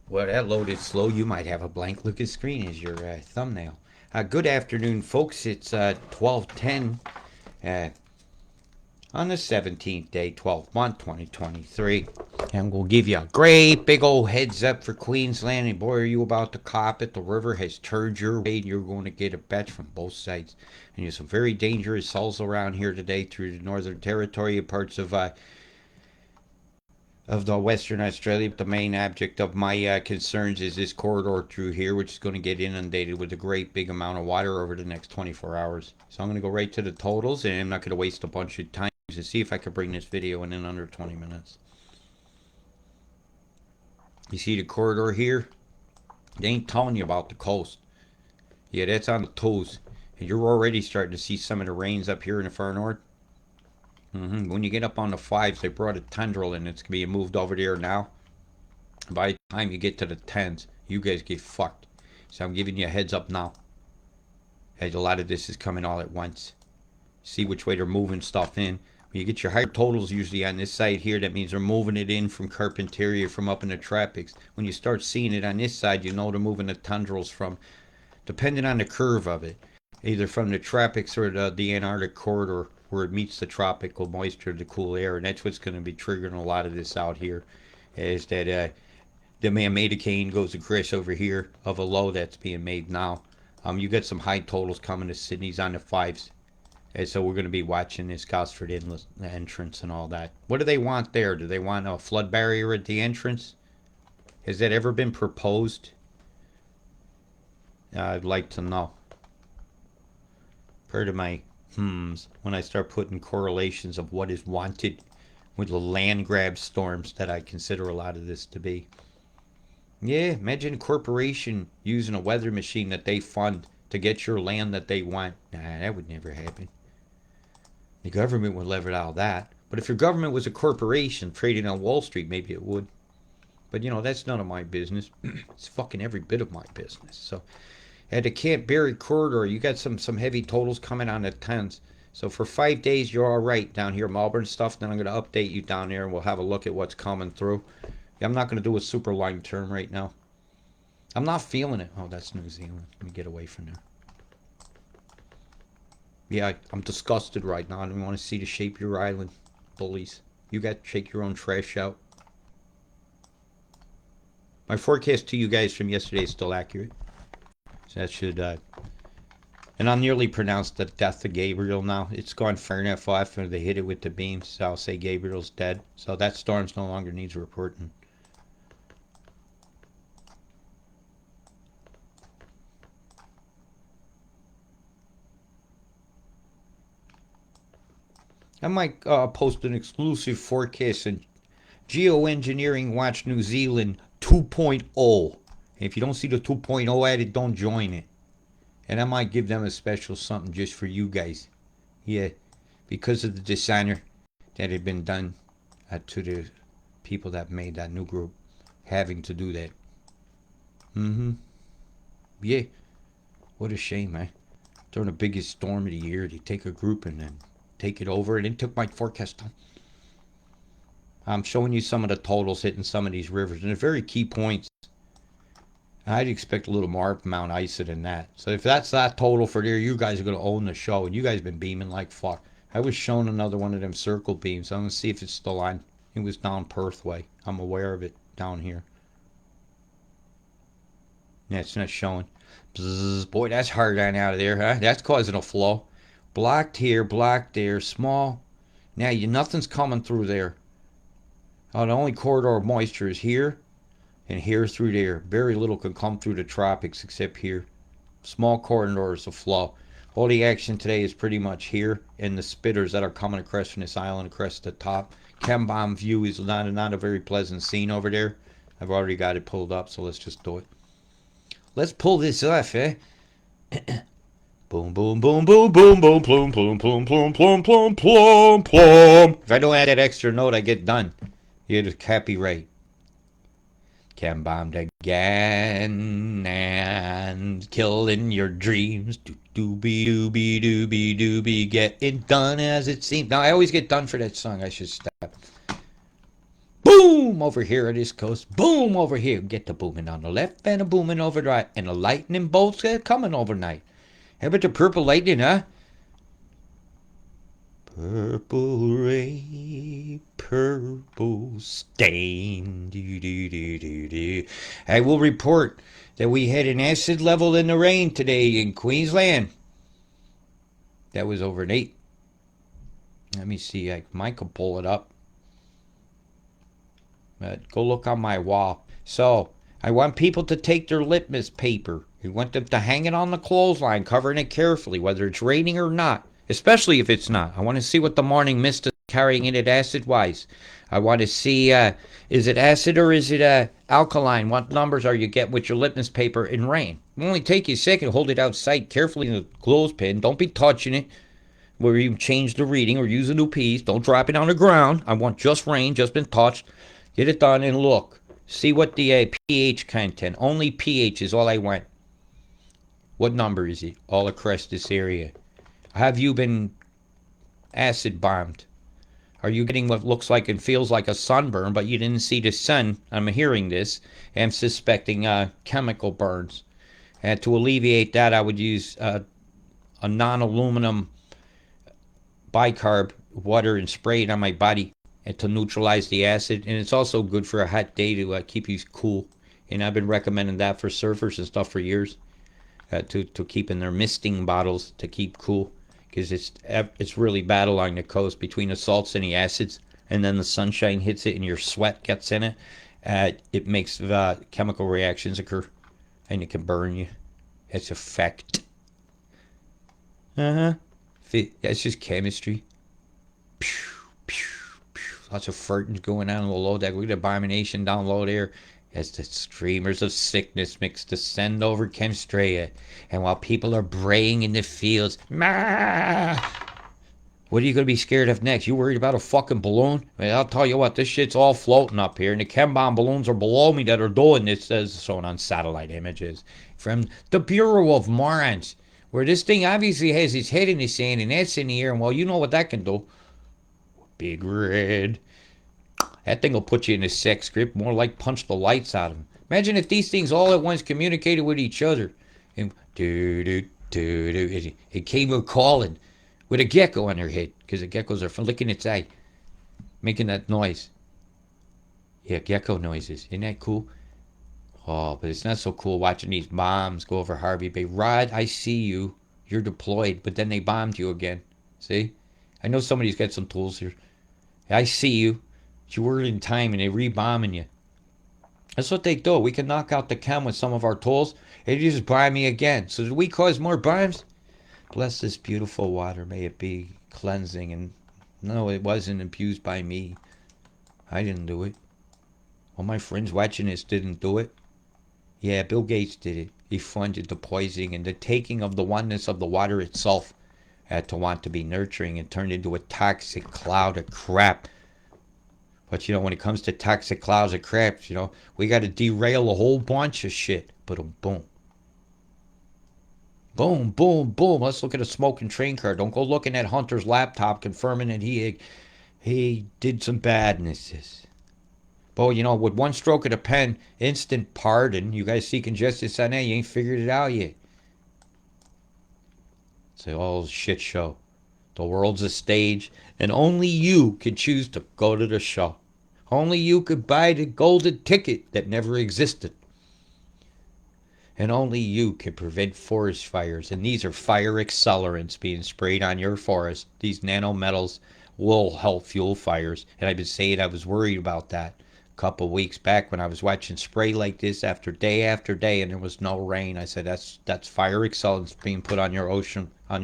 Well, that loaded slow. You might have a blank looking screen as your thumbnail. Good afternoon, folks. It's 12:10 uh, on the 17th day, 12th month, 2023. And we'll give you a great big old heads up for Queensland. And boy, are you about to cop it. The river has turned your way, and you're going to get a bet from both sides. And there's some very dangerous souls around here today through the Northern Territory and parts of the Western Australia. But the main object of my concerns is this corridor through here, which is going to get inundated with a great big amount of water over the next 24 hours. So I'm going to go right to the totals, and I'm not going to waste a bunch of time to see if I can bring this video in under 20 minutes. You see the corridor here? They ain't telling you about the coast. Yeah, that's on the toes. And you're already starting to see some of the rains up here in the far north. When you get up on the fives, they brought a tendril and it's being moved over there now. By the time you get to the tens, you guys get fucked. So I'm giving you a heads up now. As a lot of this is coming all at once. See which way they're moving stuff in. When you get your higher totals usually on this side here, that means they're moving it in from Carpentaria, from up in the tropics. When you start seeing it on this side, you know they're moving the tundrils from, depending on the curve of it, either from the tropics or the Antarctic corridor where it meets the tropical moisture, the cool air. And that's what's going to be triggering a lot of this out here, is that the man-made cane goes across over here of a low that's being made now. You got some high totals coming to Sydney's on the fives. And so we're going to be watching this Gosford Inlet entrance and all that. What do they want there? Do they want a flood barrier at the entrance? Has that ever been proposed? I'd like to know. Part of my when I start putting correlations of what is wanted with the land grab storms that I consider a lot of this to be. Yeah, imagine a corporation using a weather machine that they fund to get your land that they want. Nah, that would never happen. The government would lever all that. But if your government was a corporation trading on Wall Street, maybe it would. But you know, that's none of my business. It's fucking every bit of my business. So at the Camp Barry corridor, you got some heavy totals coming on the tens. So for 5 days, you're all right down here, Melbourne stuff. Then I'm going to update you down there, and we'll have a look at what's coming through. I'm not going to do a super line term right now. I'm not feeling it. Oh, that's New Zealand. Let me get away from there. Yeah, I'm disgusted right now. I don't want to see the shape of your island, bullies. You got to shake your own trash out. My forecast to you guys from yesterday is still accurate. So that should, and I'll nearly pronounce the death of Gabriel now. It's gone far enough off and they hit it with the beams, so I'll say Gabriel's dead. So that storm's no longer needs reporting. I might post an exclusive forecast in Geoengineering Watch New Zealand 2.0. If you don't see the 2.0 at it, don't join it. And I might give them a special something just for you guys. Yeah, because of the dishonor that had been done to the people that made that new group, having to do that. Yeah, what a shame, man. During the biggest storm of the year, they take a group and then take it over, and then took my forecast down. I'm showing you some of the totals hitting some of these rivers, and they're very key points. I'd expect a little more Mount Isa than that. So if that's that total for there, you guys are going to own the show. And you guys have been beaming like fuck. I was shown another one of them circle beams. I'm going to see if it's still on. It was down Perth way. I'm aware of it down here. Yeah, it's not showing. Bzzz, boy, that's hard on out of there, huh? That's causing a flow. Blocked here, blocked there, small. Now, nothing's coming through there. Oh, the only corridor of moisture is here and here through there. Very little can come through the tropics except here. Small corridors of flow. All the action today is pretty much here and the spitters that are coming across from this island across the top. Chembomb view is not a very pleasant scene over there. I've already got it pulled up, so let's just do it. Let's pull this off, eh? Boom, boom, boom, boom, boom, boom, plum, plum, plum, plum, plum, plum, plum, plum. If I don't add that extra note, I get done. You get a copyright. Chem bombed again and killing your dreams. Doobie doobie doobie doobie, getting done as it seems. Now I always get done for that song. I should stop. Boom over here at this coast. Boom over here. Get the booming on the left and a booming over the right. And the lightning bolts coming overnight. How about the purple lightning, huh? Purple rain, purple stain. Do, do, do, do, do. I will report that we had an acid level in the rain today in Queensland. That was over an 8. Let me see. I might could pull it up. Go look on my wall. So, I want people to take their litmus paper. I want them to hang it on the clothesline, covering it carefully, whether it's raining or not. Especially if it's not. I want to see what the morning mist is carrying in it acid-wise. I want to see, is it acid or is it alkaline? What numbers are you getting with your litmus paper in rain? It'll only take you a second. Hold it outside carefully in the clothespin. Don't be touching it where you change the reading or use a new piece. Don't drop it on the ground. I want just rain, just been touched. Get it done and look. See what the pH content. Only pH is all I want. What number is it all across this area? Have you been acid bombed? Are you getting what looks like and feels like a sunburn, but you didn't see the sun? I'm hearing this. I'm suspecting chemical burns. And to alleviate that, I would use a non-aluminum bicarb water and spray it on my body and to neutralize the acid. And it's also good for a hot day to keep you cool. And I've been recommending that for surfers and stuff for years, to keep in their misting bottles to keep cool, because it's really bad along the coast between the salts and the acids, and then the sunshine hits it and your sweat gets in it. It makes chemical reactions occur, and it can burn you. It's a fact. That's just chemistry. Pew, pew, pew. Lots of farting going on below deck. Look at the abomination down low there as the streamers of sickness mix descend over Chemstrea. And while people are braying in the fields, "Mah!" What are you going to be scared of next? You worried about a fucking balloon? I mean, I'll tell you what, this shit's all floating up here, and the chem bomb balloons are below me that are doing this, as shown on satellite images from the Bureau of Morons, where this thing obviously has its head in the sand, and that's in the air, and well, you know what that can do. Big Red. That thing will put you in a sex grip, more like punch the lights out of them. Imagine if these things all at once communicated with each other. And it came a calling with a gecko on their head, because the geckos are licking its eye, making that noise. Yeah, gecko noises. Isn't that cool? Oh, but it's not so cool watching these bombs go over Harvey Bay. Rod, I see you. You're deployed, but then they bombed you again. See? I know somebody's got some tools here. I see you. You were in time and they rebombing you. That's what they do. We can knock out the chem with some of our tools. They just bomb me again. So did we cause more bombs? Bless this beautiful water. May it be cleansing. And no, it wasn't abused by me. I didn't do it. All my friends watching this didn't do it. Yeah, Bill Gates did it. He funded the poisoning and the taking of the oneness of the water itself to want to be nurturing and turned into a toxic cloud of crap. But, when it comes to toxic clouds of crap, we got to derail a whole bunch of shit. But boom. Boom, boom, boom. Let's look at a smoking train car. Don't go looking at Hunter's laptop confirming that he did some badnesses. But, with one stroke of the pen, instant pardon. You guys seeking justice on that? You ain't figured it out yet. It's a whole shit show. The world's a stage, and only you could choose to go to the show. Only you could buy the golden ticket that never existed. And only you can prevent forest fires. And these are fire accelerants being sprayed on your forest. These nanometals will help fuel fires. And I've been saying I was worried about that a couple of weeks back when I was watching spray like this after day, and there was no rain. I said that's fire accelerants being put on your ocean, on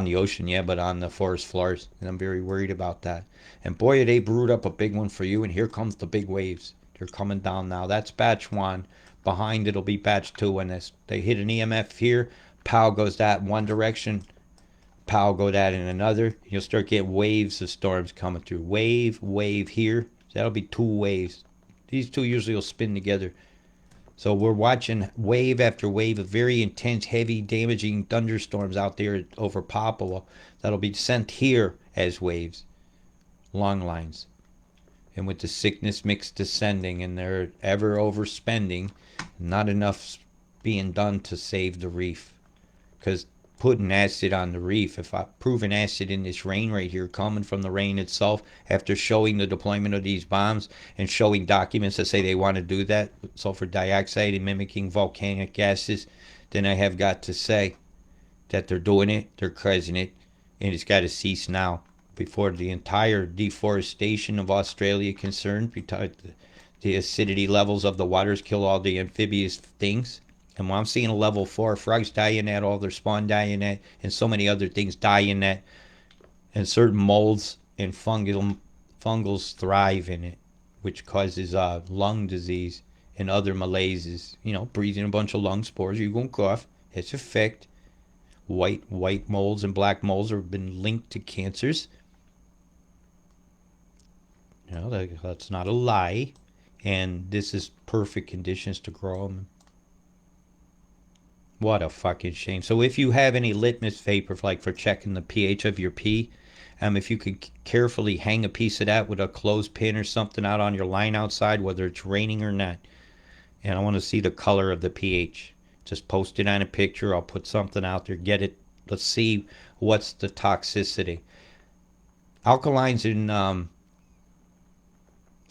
the ocean, yeah, but on the forest floors. And I'm very worried about that. And boy, they brewed up a big one for you. And here comes the big waves. They're coming down now. That's batch 1. Behind it'll be batch 2. When they hit an EMF here, pow goes that in one direction, pow go that in another. You'll start getting waves of storms coming through. Wave here. So that'll be 2 waves. These 2 usually will spin together. So we're watching wave after wave of very intense, heavy, damaging thunderstorms out there over Papua that'll be sent here as waves, long lines. And with the sickness mix descending and they're ever overspending, not enough being done to save the reef. Because putting acid on the reef, if I proven acid in this rain right here coming from the rain itself, after showing the deployment of these bombs and showing documents that say they want to do that, sulfur dioxide and mimicking volcanic gases, then I have got to say that they're doing it, they're causing it, and it's got to cease now before the entire deforestation of Australia concerned. The acidity levels of the waters kill all the amphibious things. And when I'm seeing a level 4, frogs die in that, all their spawn die in that, and so many other things die in that, and certain molds and fungals thrive in it, which causes lung disease and other malaises. You know, breathing a bunch of lung spores, you're going to cough. It's a fact. White molds and black molds have been linked to cancers. You know, that's not a lie. And this is perfect conditions to grow them. What a fucking shame. So if you have any litmus paper, like for checking the pH of your pee, if you could carefully hang a piece of that with a clothespin or something out on your line outside, whether it's raining or not, and I want to see the color of the pH. Just post it on a picture. I'll put something out there. Get it. Let's see what's the toxicity. Alkalines and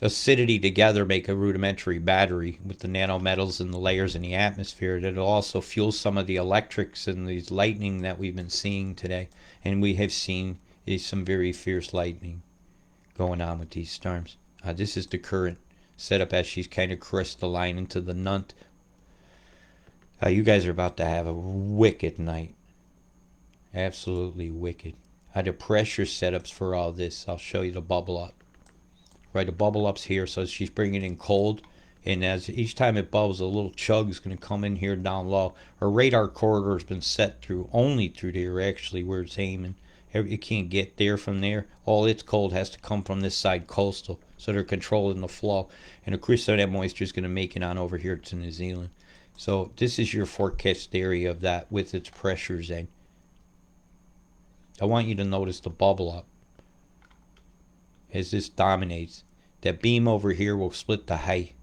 acidity together make a rudimentary battery with the nanometals and the layers in the atmosphere. That'll also fuel some of the electrics and these lightning that we've been seeing today. And we have seen some very fierce lightning going on with these storms. This is the current setup as she's kind of crystalline into the nunt. You guys are about to have a wicked night. Absolutely wicked. The pressure setups for all this. I'll show you the bubble up. Right, the bubble up's here, so she's bringing in cold, and as each time it bubbles, a little chug is going to come in here down low. Her radar corridor has been set through only through there, actually, where it's aiming. It can't get there from there. All its cold has to come from this side coastal, so they're controlling the flow. And of course, some of that moisture is going to make it on over here to New Zealand. So this is your forecast area of that with its pressures in. I want you to notice the bubble up as this dominates. That beam over here will split the height.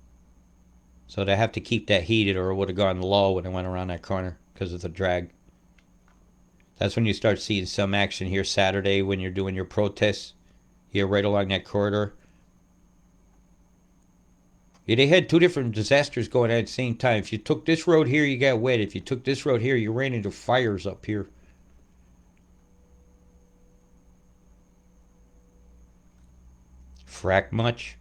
So they have to keep that heated or it would have gone low when it went around that corner because of the drag. That's when you start seeing some action here Saturday when you're doing your protests. Here right along that corridor. Yeah, they had two different disasters going on at the same time. If you took this road here, you got wet. If you took this road here, you ran into fires up here. Frack much?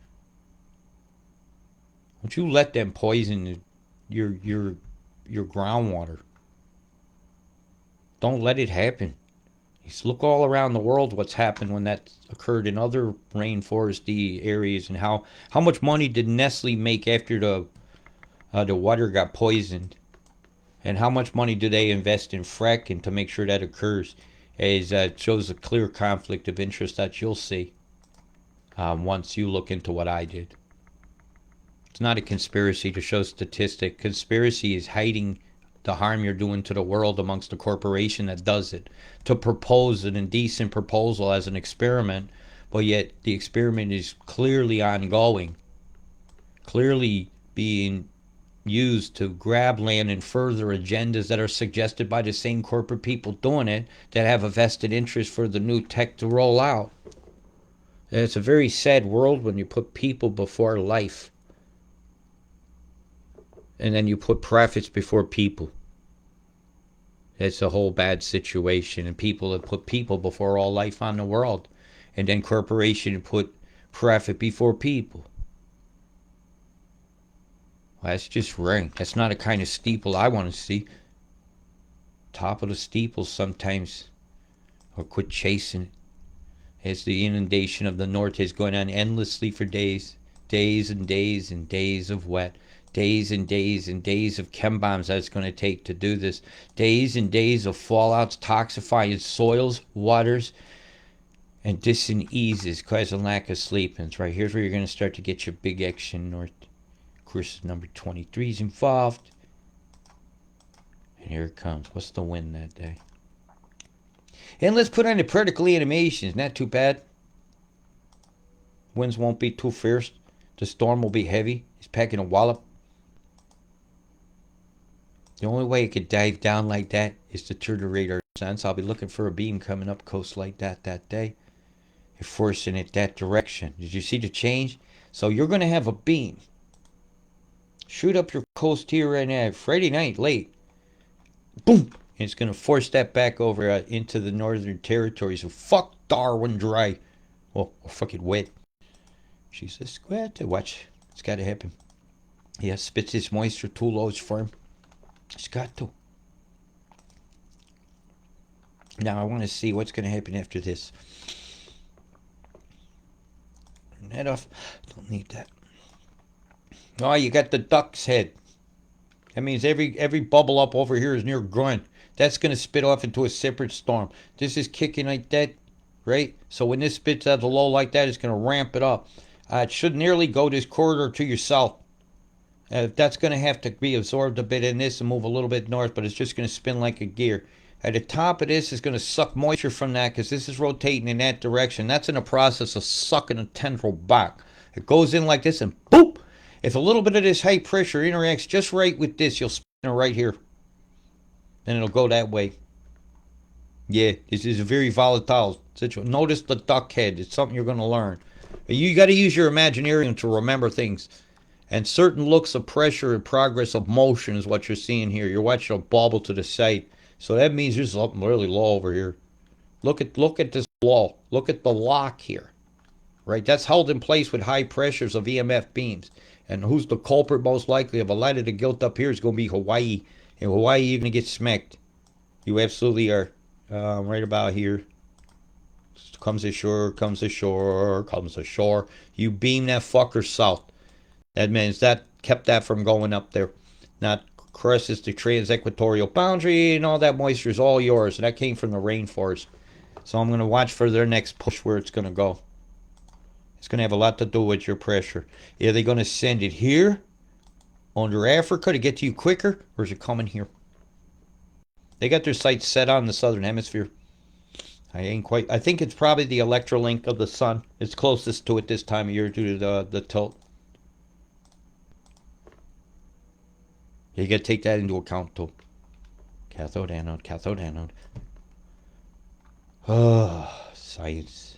Don't you let them poison your groundwater. Don't let it happen. Just look all around the world what's happened when that occurred in other rainforesty areas, and how much money did Nestle make after the water got poisoned, and how much money do they invest in fracking to make sure that occurs? It shows a clear conflict of interest that you'll see once you look into what I did. It's not a conspiracy to show statistic. Conspiracy is hiding the harm you're doing to the world amongst the corporation that does it. To propose an indecent proposal as an experiment, but yet the experiment is clearly ongoing, clearly being used to grab land and further agendas that are suggested by the same corporate people doing it that have a vested interest for the new tech to roll out. And it's a very sad world when you put people before life. And then you put profits before people. It's a whole bad situation. And people that put people before all life on the world. And then corporation put profit before people. Well, that's just wrong. That's not a kind of steeple I want to see. Top of the steeple sometimes. Or quit chasing it. As the inundation of the north is going on endlessly for days. Days and days and days of wet. Days and days and days of chem bombs that it's going to take to do this. Days and days of fallouts, toxifying soils, waters, and diseases causing lack of sleep. And it's right here's where you're going to start to get your big action north. Of course, number 23 is involved. And here it comes. What's the win that day? And let's put on the particle animations. Not too bad. Winds won't be too fierce. The storm will be heavy. He's packing a wallop. The only way it could dive down like that is to turn the radar sense. I'll be looking for a beam coming up coast like that day. You're forcing it that direction. Did you see the change? So you're going to have a beam. Shoot up your coast here right now. Friday night, late. Boom! And it's going to force that back over into the northern territories. So fuck Darwin dry. Oh, fucking wet. She says, squat. Watch. It's got to happen. Yeah, spits this moisture too low. It's firm. It's got to. Now I want to see what's going to happen after this. Turn that off. Don't need that. Oh, you got the duck's head. That means every bubble up over here is near grunt. That's going to spit off into a separate storm. This is kicking like that, right? So when this spits out the low like that, it's going to ramp it up. It should nearly go this corridor to your south. That's going to have to be absorbed a bit in this and move a little bit north, but it's just going to spin like a gear. At the top of this is going to suck moisture from that because this is rotating in that direction. That's in the process of sucking a tendril back. It goes in like this and boop! If a little bit of this high pressure interacts just right with this, you'll spin it right here. Then it'll go that way. Yeah, this is a very volatile situation. Notice the duck head. It's something you're going to learn. You got to use your imagination to remember things. And certain looks of pressure and progress of motion is what you're seeing here. You're watching a bobble to the side. So that means there's something really low over here. Look at this low. Look at the lock here. Right? That's held in place with high pressures of EMF beams. And who's the culprit most likely of a lot of the guilt up here is going to be Hawaii. And Hawaii, you're going to get smacked. You absolutely are. Right about here. Comes ashore, comes ashore, comes ashore. You beam that fucker south. That means that kept that from going up there. That crosses the trans-equatorial boundary, and all that moisture is all yours. And that came from the rainforest. So I'm going to watch for their next push where it's going to go. It's going to have a lot to do with your pressure. Are they going to send it here, under Africa, to get to you quicker, or is it coming here? They got their sights set on the southern hemisphere. I think it's probably the electrolink of the sun. It's closest to it this time of year due to the tilt. You got to take that into account too. Cathode, anode, cathode, anode. Oh, science.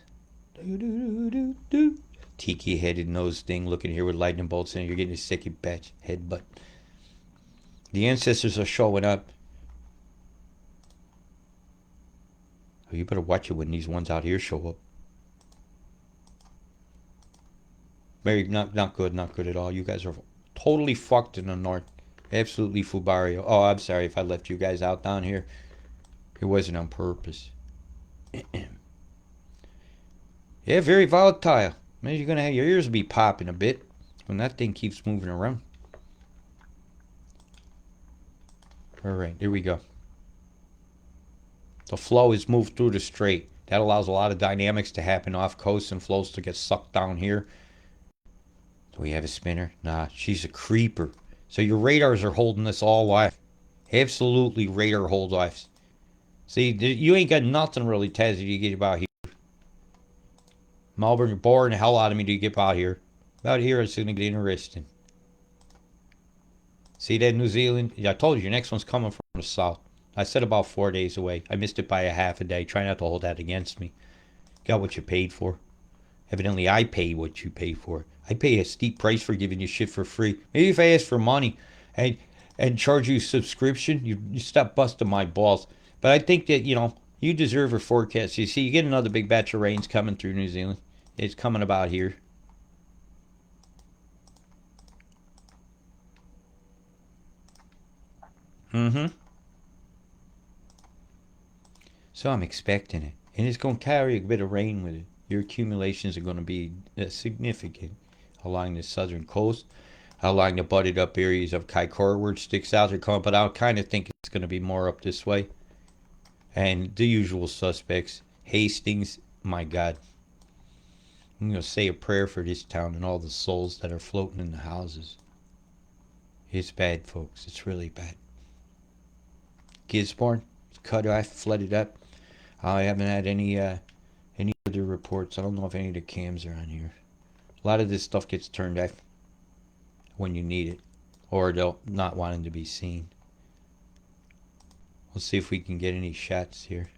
Tiki-headed nose thing looking here with lightning bolts in it. You're getting a sicky batch headbutt. The ancestors are showing up. Oh, you better watch it when these ones out here show up. Very not good at all. You guys are totally fucked in the north. Absolutely fubario. Oh, I'm sorry if I left you guys out down here. It wasn't on purpose. Yeah, very volatile. Man, you're gonna have your ears be popping a bit when that thing keeps moving around. All right, here we go. The flow is moved through the strait. That allows a lot of dynamics to happen off coast and flows to get sucked down here. Do we have a spinner? Nah, she's a creeper. So your radars are holding this all live. Absolutely radar hold lives. See, you ain't got nothing really, Taz, if you get about here. Melbourne, you're boring the hell out of me till you get about here. About here, it's going to get interesting. See that, New Zealand? Yeah, I told you, your next one's coming from the south. I said about 4 days away. I missed it by a half a day. Try not to hold that against me. Got what you paid for. Evidently, I pay what you pay for. I pay a steep price for giving you shit for free. Maybe if I ask for money and charge you subscription, you stop busting my balls. But I think that, you deserve a forecast. You see, you get another big batch of rains coming through New Zealand. It's coming about here. So I'm expecting it. And it's going to carry a bit of rain with it. Your accumulations are going to be significant along the southern coast, along the butted up areas of Kaikoura where it sticks out. But I kind of think it's going to be more up this way. And the usual suspects. Hastings, my God. I'm going to say a prayer for this town and all the souls that are floating in the houses. It's bad, folks. It's really bad. Gisborne, cut off, flooded up. I haven't had any other reports. I don't know if any of the cams are on here. A lot of this stuff gets turned off when you need it, or they'll not wanting to be seen. We'll see if we can get any shots here.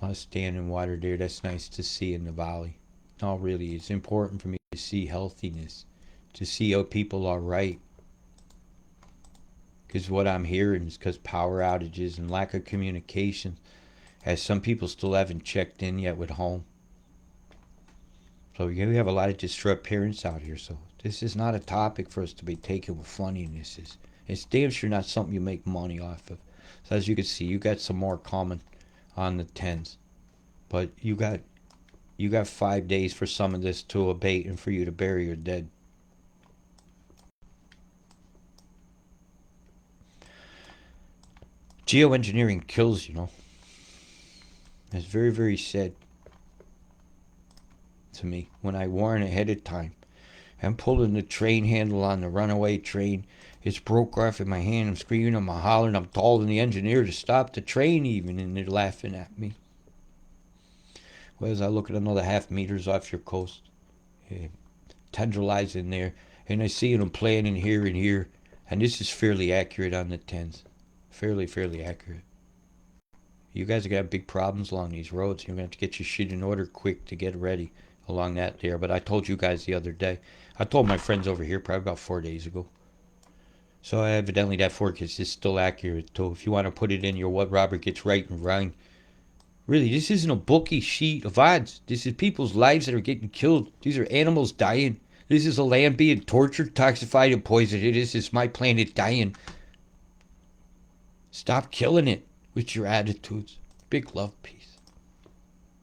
A lot of standing water there. That's nice to see in the valley. No, really, it's important for me to see healthiness, to see how people are right. Because what I'm hearing is because power outages and lack of communication, as some people still haven't checked in yet with home. So we have a lot of distraught parents out here. So this is not a topic for us to be taken with funniness. It's damn sure not something you make money off of. So as you can see, you got some more common on the tens, but you got 5 days for some of this to abate and for you to bury your dead. Geoengineering kills, It's very, very sad to me when I warn ahead of time. I'm pulling the train handle on the runaway train. It's broke off in my hand. I'm screaming, I'm hollering, I'm calling the engineer to stop the train even, and they're laughing at me. Well, as I look at another half meters off your coast, tendrilize in there, and I see them playing in here and here, and this is fairly accurate on the tens. Fairly accurate. You guys are going to have big problems along these roads. You're going to have to get your shit in order quick to get ready along that there. But I told you guys the other day. I told my friends over here probably about 4 days ago. So evidently that forecast is still accurate too. If you want to put it in your what Robert gets right and wrong. Really, this isn't a bookie sheet of odds. This is people's lives that are getting killed. These are animals dying. This is a land being tortured, toxified, and poisoned. This is my planet dying. Stop killing it with your attitudes. Big love, peace.